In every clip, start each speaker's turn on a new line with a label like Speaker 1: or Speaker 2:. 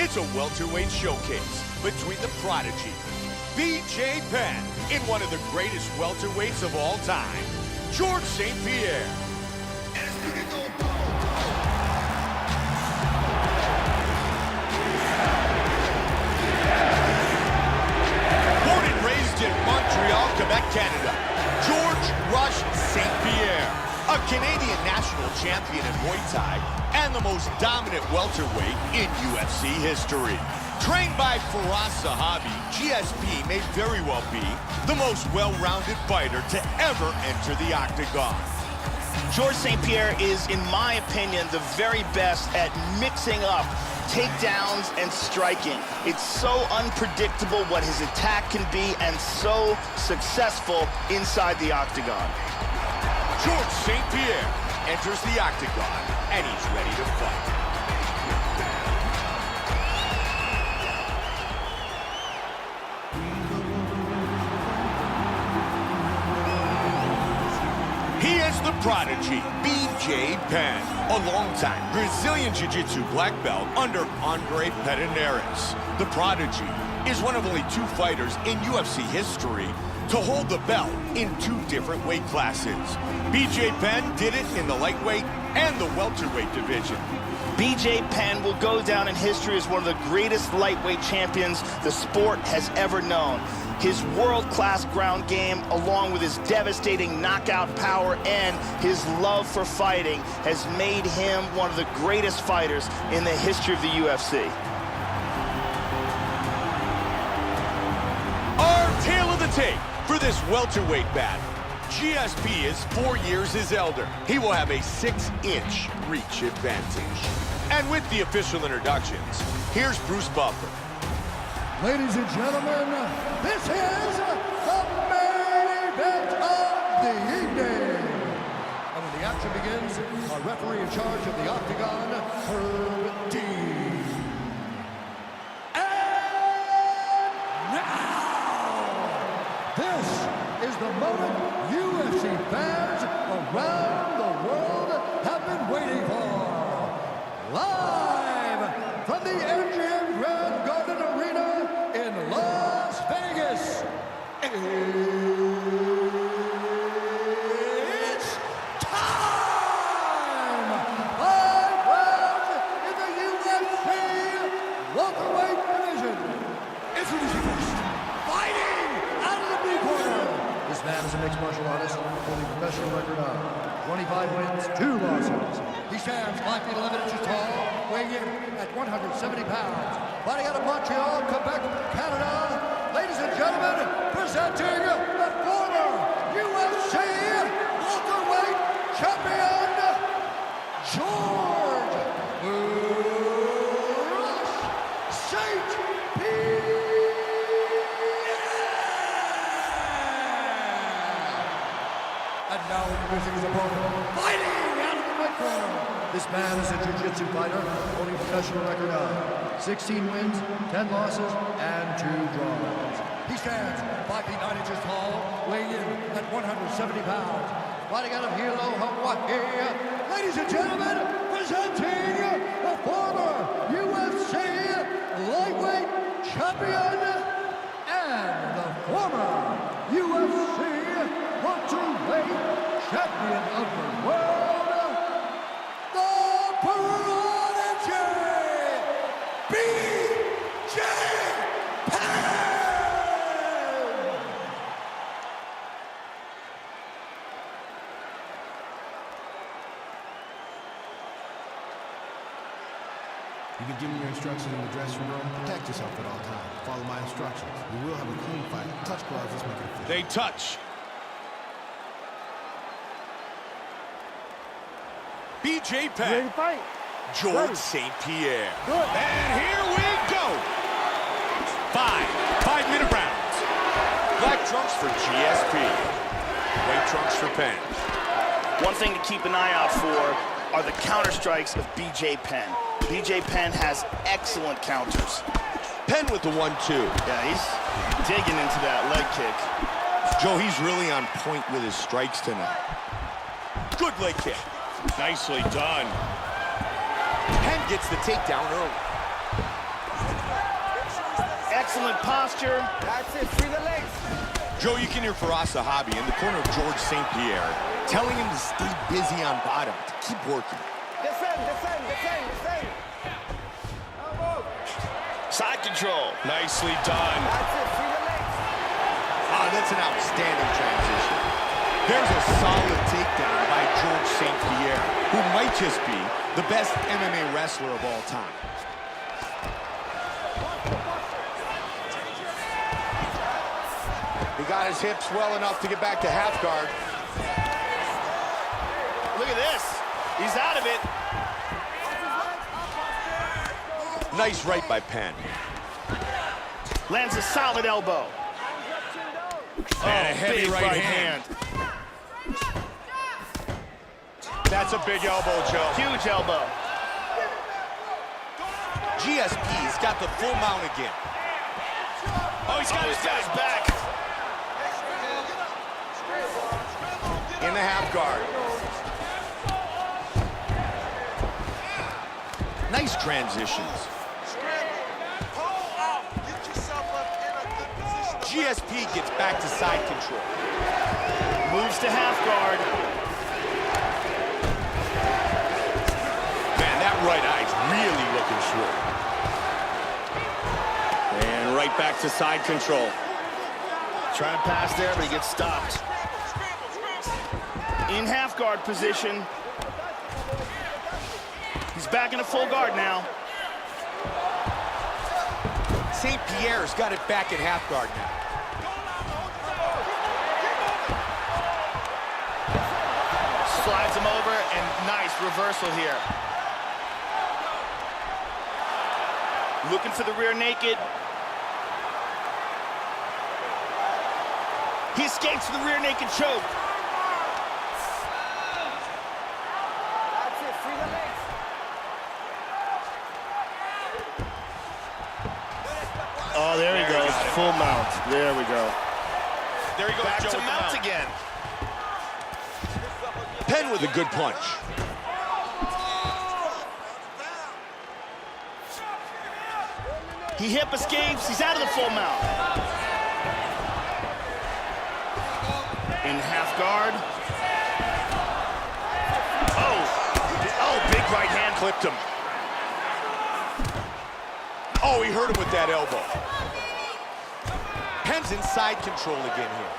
Speaker 1: It's a welterweight showcase between the prodigy, B.J. Penn, in one of the greatest welterweights of all time, George St-Pierre. Born and raised in Montreal, Quebec, Canada, George Rush St-Pierre, a Canadian national champion in Muay Thai and the most dominant welterweight in UFC history. Trained by Firas Zahabi, GSP may very well be the most well-rounded fighter to ever enter the octagon.
Speaker 2: George St-Pierre is, in my opinion, the very best at mixing up takedowns and striking. It's so unpredictable what his attack can be and so successful inside the octagon.
Speaker 1: George St-Pierre enters the octagon, and he's ready to fight. He is the prodigy, B.J. Penn, a longtime Brazilian Jiu-Jitsu black belt under Andre Pederneiras. The prodigy is one of only 2 fighters in UFC history to hold the belt in 2 different weight classes. B.J. Penn did it in the lightweight and the welterweight division.
Speaker 2: B.J. Penn will go down in history as one of the greatest lightweight champions the sport has ever known. His world-class ground game, along with his devastating knockout power and his love for fighting, has made him one of the greatest fighters in the history of the UFC.
Speaker 1: Our tale of the tape for this welterweight battle. GSP is 4 years his elder. He will have a 6-inch reach advantage. And with the official introductions, here's Bruce Buffer.
Speaker 3: Ladies and gentlemen, this is the main event of the evening. And when the action begins, our referee in charge of the octagon, Herb Dean. And now, this is the moment UFC fans around the world have been waiting for. Live from the MGM Grand Garden Arena in Las Vegas, it's time! 5 rounds in the UFC welterweight division. Introducing first, fighting out of the blue corner. This man is a mixed martial artist, holding a professional record of 25 wins, 2 losses. He stands 5 feet 11 inches tall, weighing in at 170 pounds. Fighting out of Montreal, Quebec, Canada. Ladies and gentlemen, presenting the former UFC welterweight champion, George Rush St-Pierre. And now introducing his opponent, fighting out of the right corner. This man is a jiu-jitsu fighter, holding a professional record of 16 wins, 10 losses, and 2 draws. He stands 5 feet 9 inches tall, weighing in at 170 pounds. Fighting out of Hilo, Hawaii. Ladies and gentlemen, presenting the former UFC lightweight champion and the former UFC welterweight champion of the world, the prodigy, B.J. Penn!
Speaker 4: You can give me your instructions in the dressing room. Protect yourself at all times. Follow my instructions. We will have a clean fight. Touch gloves, let's make it official.
Speaker 1: They touch. B.J. Penn.
Speaker 5: Ready to fight.
Speaker 1: George St-Pierre. And here we go. 5-minute rounds. Black trunks for GSP. White trunks for Penn.
Speaker 2: One thing to keep an eye out for are the counter strikes of B.J. Penn. B.J. Penn has excellent counters.
Speaker 1: Penn with the 1-2.
Speaker 2: Yeah, he's digging into that leg kick.
Speaker 1: Joe, he's really on point with his strikes tonight. Good leg kick. Nicely done. Penn gets the takedown early.
Speaker 2: Excellent posture.
Speaker 5: That's it, free the legs.
Speaker 1: Joe, you can hear Faraz Sahabi in the corner of George St-Pierre telling him to stay busy on bottom, to keep working.
Speaker 5: Defend, defend, defend, defend.
Speaker 2: Side control.
Speaker 6: Nicely done.
Speaker 5: That's it, free the legs.
Speaker 1: Ah, that's an outstanding transition. There's a solid takedown by George St-Pierre, who might just be the best MMA wrestler of all time. He got his hips well enough to get back to half guard.
Speaker 2: Look at this. He's out of it.
Speaker 1: Nice right by Penn.
Speaker 2: Lands a solid elbow.
Speaker 6: And a heavy
Speaker 2: big
Speaker 6: right hand.
Speaker 1: That's a big elbow, Joe.
Speaker 2: Huge elbow.
Speaker 1: GSP's got the full mount again.
Speaker 6: Oh, he's got his back.
Speaker 1: In the half guard. Nice transitions. GSP gets back to side control.
Speaker 2: Moves to half guard.
Speaker 1: Man, that right eye's really looking short.
Speaker 6: And right back to side control.
Speaker 2: Trying to pass there, but he gets stopped. In half guard position. He's back in a full guard now.
Speaker 1: St-Pierre's got it back in half guard now.
Speaker 2: Slides him over, and nice reversal here. Looking for the rear naked. He escapes the rear naked choke.
Speaker 5: That's it, free the legs.
Speaker 2: Oh, there he goes. Full mount. There we go.
Speaker 1: There he goes,
Speaker 2: Back
Speaker 1: Joe,
Speaker 2: to
Speaker 1: with the
Speaker 2: mount again.
Speaker 1: Penn with a good punch.
Speaker 2: He hip escapes. He's out of the full mount. In half guard. Oh, big right hand clipped him.
Speaker 1: Oh, he hurt him with that elbow. Penn's in side control again here.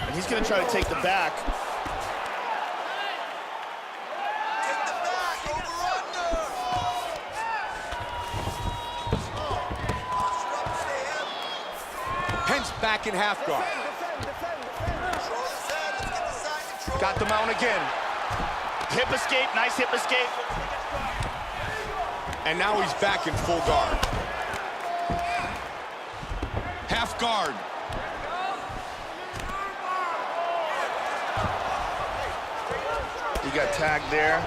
Speaker 2: And he's going to try to take the back.
Speaker 1: Penn's back in half guard. Got the mount again.
Speaker 2: Hip escape, nice hip escape.
Speaker 1: And now he's back in full guard. Half guard.
Speaker 2: He got tagged there.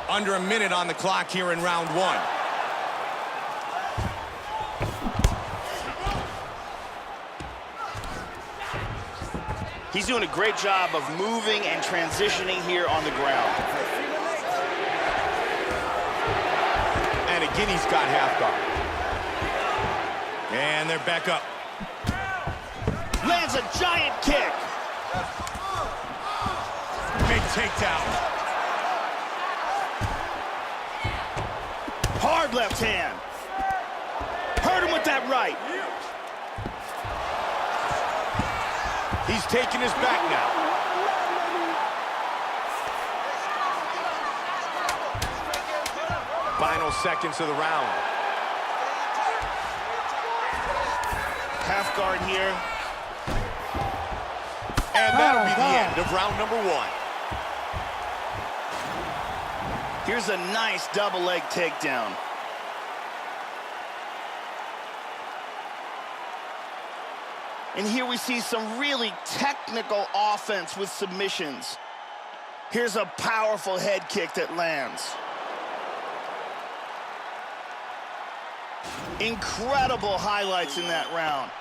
Speaker 1: Under a minute on the clock here in round one.
Speaker 2: He's doing a great job of moving and transitioning here on the ground.
Speaker 1: And again, he's got half guard. And they're back up.
Speaker 2: Lands a giant kick.
Speaker 1: Big takedown.
Speaker 2: Hard left hand. Hurt him with that right.
Speaker 1: He's taking his back now. Final seconds of the round.
Speaker 2: Half guard here.
Speaker 1: And that'll be the end of round number one.
Speaker 2: Here's a nice double leg takedown. And here we see some really technical offense with submissions. Here's a powerful head kick that lands. Incredible highlights in that round.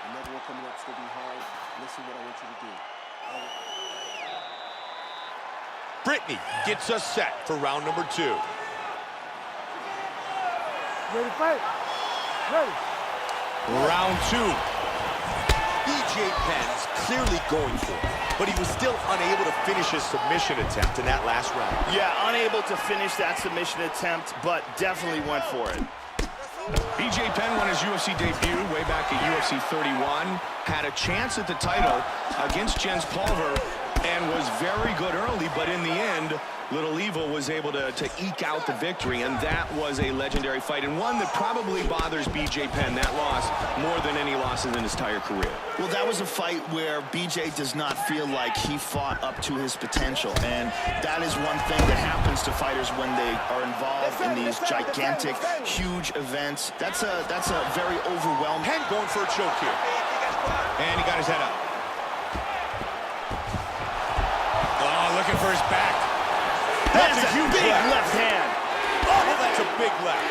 Speaker 7: Another one coming up is going to be hard. Listen what I want you to do.
Speaker 1: Brittany gets us set for round number 2.
Speaker 5: Ready, fight. Ready.
Speaker 6: Round 2.
Speaker 1: BJ Penn's clearly going for it, but he was still unable to finish his submission attempt in that last round.
Speaker 2: Yeah, unable to finish that submission attempt, but definitely went for it.
Speaker 6: BJ Penn won his UFC debut way back at UFC 31, had a chance at the title against Jens Pulver, and was very good early, but in the end, Little Evil was able to eke out the victory, and that was a legendary fight, and one that probably bothers BJ Penn, that loss, more than any losses in his entire career.
Speaker 2: Well, that was a fight where BJ does not feel like he fought up to his potential, and that is one thing that happens to fighters when they are involved in these gigantic, huge events. That's a very overwhelming.
Speaker 1: Penn going for a choke here.
Speaker 6: And he got his head up. Oh, looking for his back.
Speaker 2: That's a huge big left hand.
Speaker 1: Oh, that's a big left.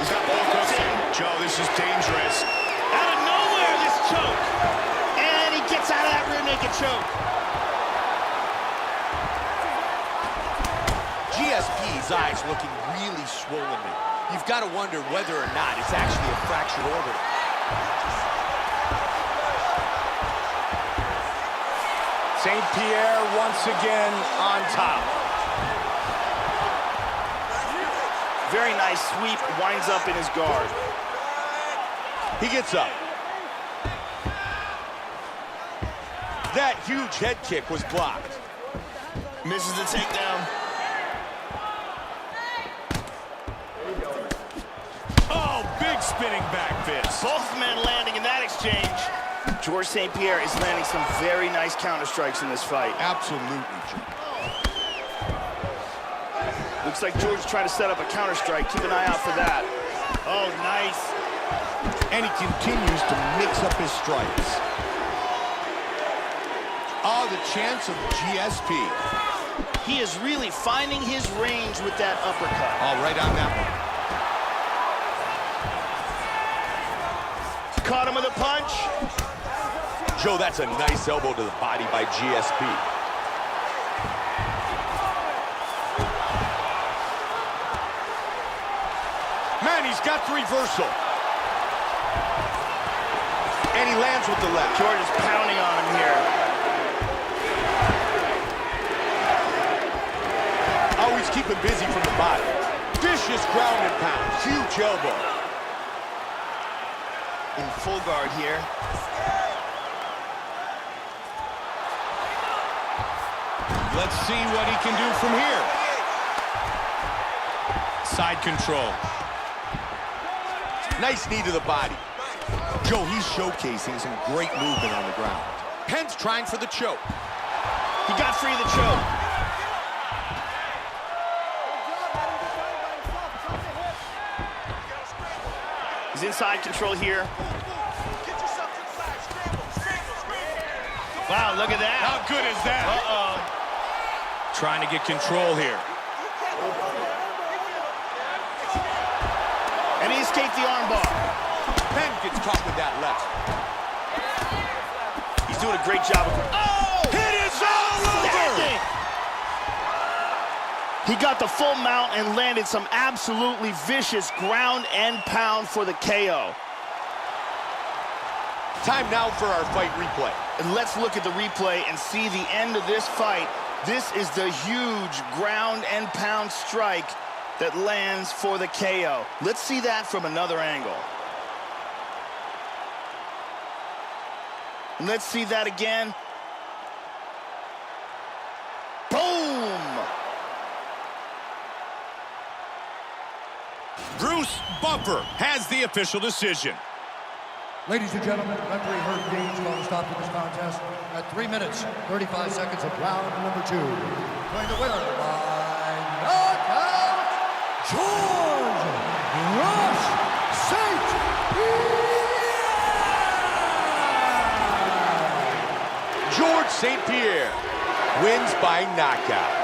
Speaker 6: He's got both hooks in. Joe, this is dangerous.
Speaker 2: Out of nowhere, this choke. And he gets out of that rear naked choke.
Speaker 1: GSP's eyes looking really swollen there. You've got to wonder whether or not it's actually a fractured orbital.
Speaker 6: St-Pierre once again on top.
Speaker 2: Very nice sweep, winds up in his guard.
Speaker 1: He gets up. That huge head kick was blocked.
Speaker 2: Misses the takedown.
Speaker 6: Oh, big spinning back fist.
Speaker 2: Both men landing in that exchange. George St-Pierre is landing some very nice counter strikes in this fight.
Speaker 1: Absolutely, Joe.
Speaker 2: Looks like George trying to set up a counter strike. Keep an eye out for that. Oh, nice.
Speaker 1: And he continues to mix up his strikes. Oh, the chance of GSP.
Speaker 2: He is really finding his range with that uppercut.
Speaker 1: All right on that one.
Speaker 2: Caught him with a punch.
Speaker 1: Joe, that's a nice elbow to the body by GSP. Man, he's got the reversal. And he lands with the left.
Speaker 2: George is pounding on him here.
Speaker 1: Always keeping busy from the bottom. Vicious ground and pound. Huge elbow.
Speaker 2: In full guard here.
Speaker 6: Let's see what he can do from here. Side control.
Speaker 1: Nice knee to the body. Joe, he's showcasing some great movement on the ground. Penn's trying for the choke.
Speaker 2: He got free of the choke. He's inside control here. Wow, look at that.
Speaker 6: How good is that?
Speaker 2: Uh-oh.
Speaker 6: Trying to get control here.
Speaker 2: And he escaped the armbar.
Speaker 1: Penn gets caught with that left.
Speaker 2: He's doing a great job of... Oh!
Speaker 1: It is all over!
Speaker 2: He got the full mount and landed some absolutely vicious ground and pound for the KO.
Speaker 1: Time now for our fight replay.
Speaker 2: And let's look at the replay and see the end of this fight. This is the huge ground and pound strike that lands for the KO. Let's see that from another angle. And let's see that again. Boom!
Speaker 6: Bruce Buffer has the official decision.
Speaker 3: Ladies and gentlemen, referee Herb Dean's going to stop to this contest at 3 minutes, 35 seconds of round number 2. Going the winner by knockout, George Rush St-Pierre.
Speaker 1: George St-Pierre wins by knockout.